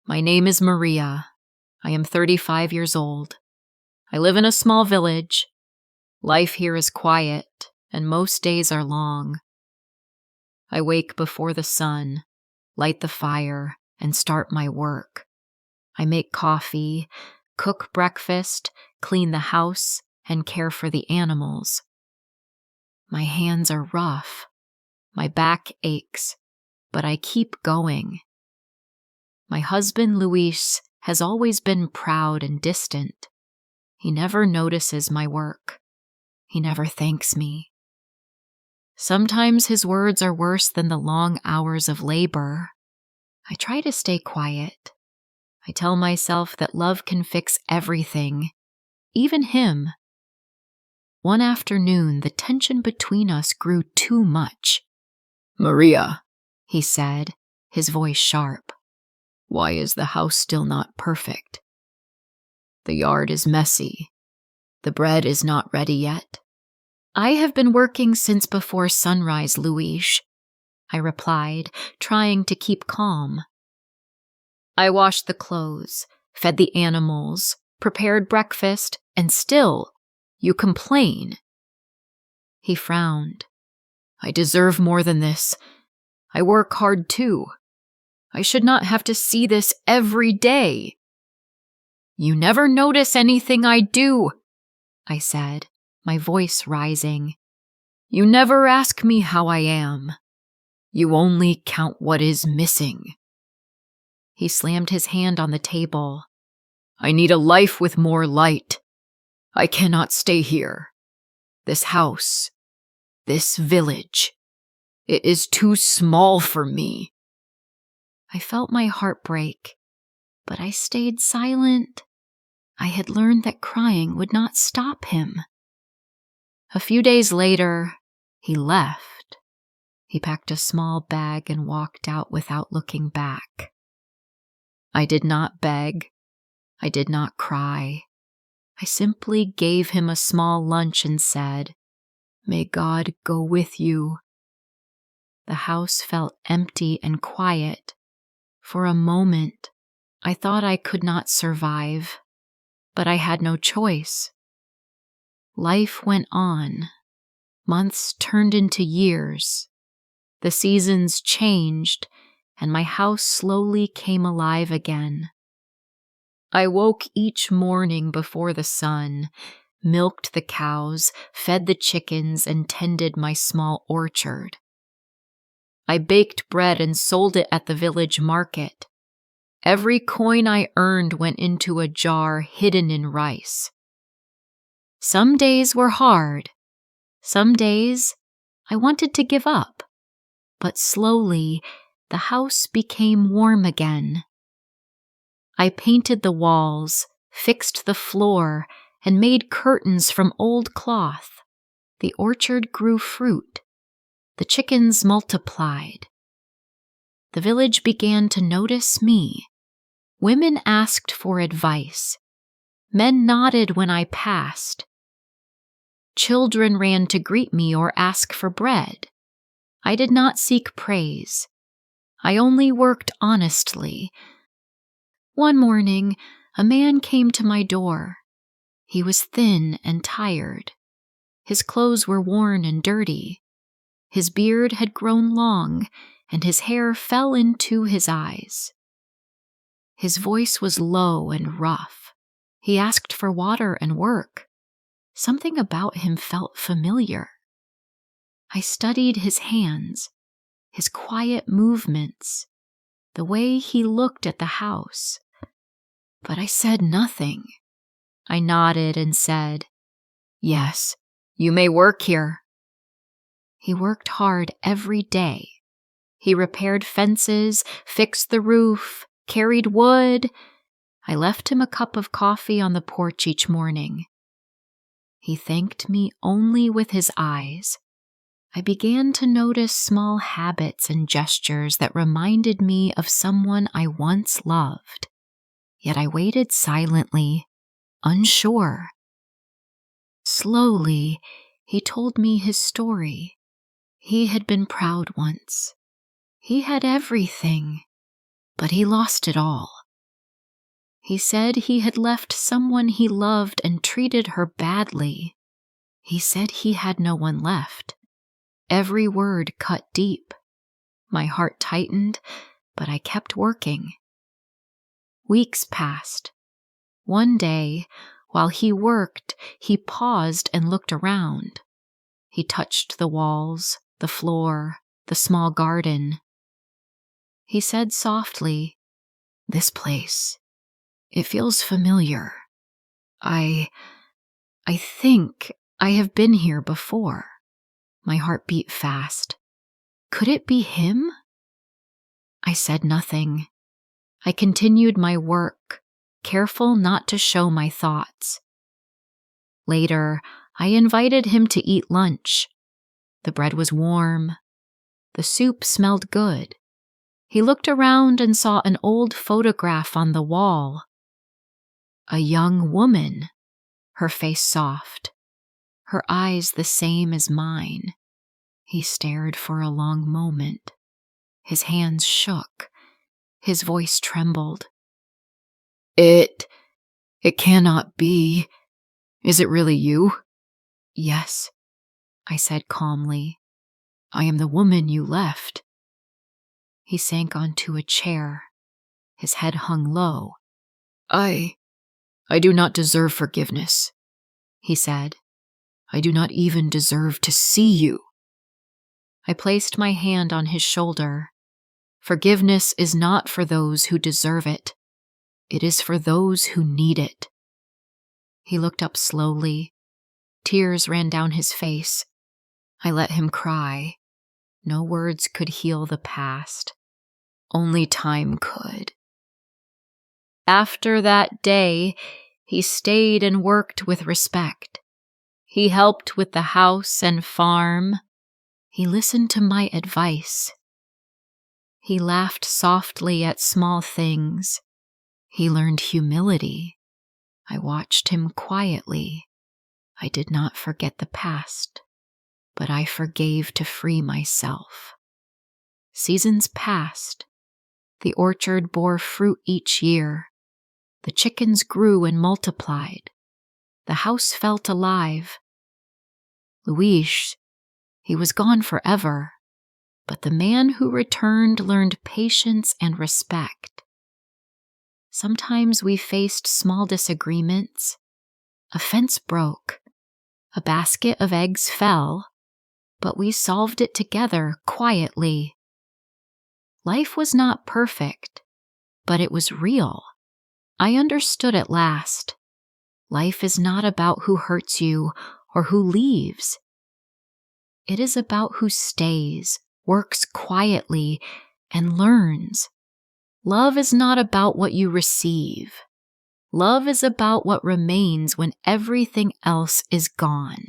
My name is Maria. I am 35 years old. I live in a small village. Life here is quiet, and most days are long. I wake before the sun, light the fire, and start my work. I make coffee, cook breakfast, clean the house, and care for the animals. My hands are rough. My back aches, but I keep going. My husband, Luis, has always been proud and distant. He never notices my work. He never thanks me. Sometimes his words are worse than the long hours of labor. I try to stay quiet. I tell myself that love can fix everything, even him. One afternoon, the tension between us grew too much. "Maria," he said, his voice sharp. "Why is the house still not perfect? The yard is messy. The bread is not ready yet." "I have been working since before sunrise, Luis," I replied, trying to keep calm. "I washed the clothes, fed the animals, prepared breakfast, and still you complain." He frowned. "I deserve more than this. I work hard too. I should not have to see this every day." "You never notice anything I do," I said, my voice rising. "You never ask me how I am. You only count what is missing." He slammed his hand on the table. "I need a life with more light. I cannot stay here. This house, this village, it is too small for me." I felt my heart break, but I stayed silent. I had learned that crying would not stop him. A few days later, he left. He packed a small bag and walked out without looking back. I did not beg. I did not cry. I simply gave him a small lunch and said, "May God go with you." The house felt empty and quiet. For a moment, I thought I could not survive, but I had no choice. Life went on. Months turned into years. The seasons changed, and my house slowly came alive again. I woke each morning before the sun, milked the cows, fed the chickens, and tended my small orchard. I baked bread and sold it at the village market. Every coin I earned went into a jar hidden in rice. Some days were hard. Some days I wanted to give up. But slowly, the house became warm again. I painted the walls, fixed the floor, and made curtains from old cloth. The orchard grew fruit. The chickens multiplied. The village began to notice me. Women asked for advice. Men nodded when I passed. Children ran to greet me or ask for bread. I did not seek praise. I only worked honestly. One morning, a man came to my door. He was thin and tired. His clothes were worn and dirty. His beard had grown long, and his hair fell into his eyes. His voice was low and rough. He asked for water and work. Something about him felt familiar. I studied his hands, his quiet movements, the way he looked at the house. But I said nothing. I nodded and said, "Yes, you may work here." He worked hard every day. He repaired fences, fixed the roof, carried wood. I left him a cup of coffee on the porch each morning. He thanked me only with his eyes. I began to notice small habits and gestures that reminded me of someone I once loved. Yet I waited silently, unsure. Slowly, he told me his story. He had been proud once. He had everything, but he lost it all. He said he had left someone he loved and treated her badly. He said he had no one left. Every word cut deep. My heart tightened, but I kept working. Weeks passed. One day, while he worked, he paused and looked around. He touched the walls, the floor, the small garden. He said softly, "This place, it feels familiar. I think I have been here before." My heart beat fast. Could it be him? I said nothing. I continued my work, careful not to show my thoughts. Later, I invited him to eat lunch. The bread was warm. The soup smelled good. He looked around and saw an old photograph on the wall. A young woman, her face soft, her eyes the same as mine. He stared for a long moment. His hands shook. His voice trembled. It cannot be. Is it really you?" "Yes," I said calmly. "I am the woman you left." He sank onto a chair. His head hung low. I do not deserve forgiveness," he said. "I do not even deserve to see you." I placed my hand on his shoulder. Forgiveness is not for those who deserve it. It is for those who need it. He looked up slowly. Tears ran down his face. I let him cry. No words could heal the past. Only time could. After that day, he stayed and worked with respect. He helped with the house and farm. He listened to my advice. He laughed softly at small things. He learned humility. I watched him quietly. I did not forget the past, but I forgave to free myself. Seasons passed. The orchard bore fruit each year. The chickens grew and multiplied. The house felt alive. Luis, he was gone forever, but the man who returned learned patience and respect. Sometimes we faced small disagreements. A fence broke. A basket of eggs fell, but we solved it together quietly. Life was not perfect, but it was real. I understood at last. Life is not about who hurts you or who leaves. It is about who stays, works quietly, and learns. Love is not about what you receive. Love is about what remains when everything else is gone.